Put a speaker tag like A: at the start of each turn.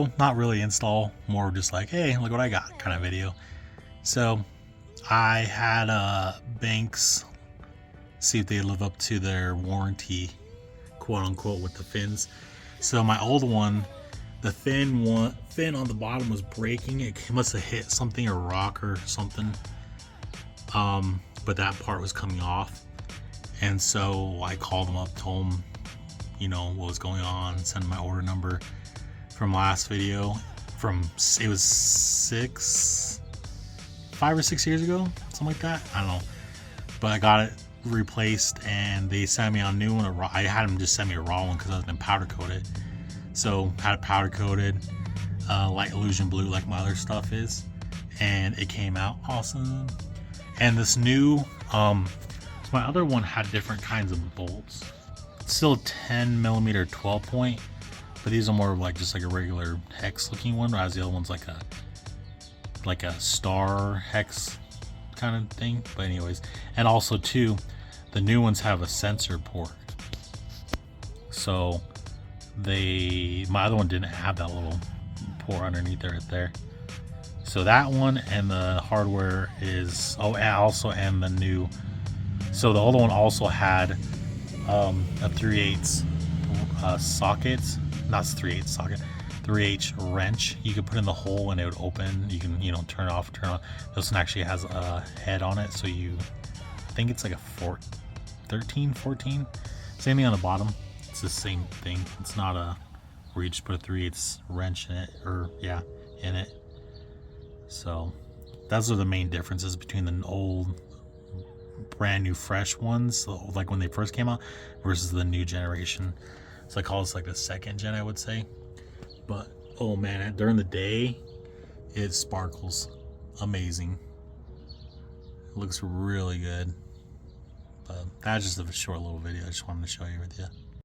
A: video, not really install, more just like, hey, look what I got kind of video. So I had Banks see if they live up to their warranty, quote unquote, with the fins. So my old one, the fin on the bottom was breaking. It must have hit something, a rock or something. But that part was coming off. And so I called them up, told them, you know, what was going on, sent my order number from last video. It was 5 or 6 years ago, something like that. I don't know. But I got it replaced, and they sent me a new one. I had them just send me a raw one because I was been powder coated. So had it powder coated, light illusion blue like my other stuff is, and it came out awesome. And this new, my other one had different kinds of bolts. It's still 10 millimeter 12 point, but these are more of like just like a regular hex looking one, whereas the other one's like a star hex kind of thing. But anyways, and also too, the new ones have a sensor port. So my other one didn't have that little port underneath there right there. So that one and the hardware is, and the new, so the other one also had a 3/8 socket, not 3/8 socket, 3/8 wrench. You could put in the hole and it would open. You can, turn it off, turn on. This one actually has a head on it, so I think it's like a 13, 14. Same thing on the bottom. It's the same thing. It's not where you just put a 3/8 wrench in it, in it. So those are the main differences between the old, brand new, fresh ones, like when they first came out, versus the new generation. So I call this like the second gen, I would say. But oh man, during the day, it sparkles amazing. It looks really good. But that's just a short little video I just wanted to show you with you.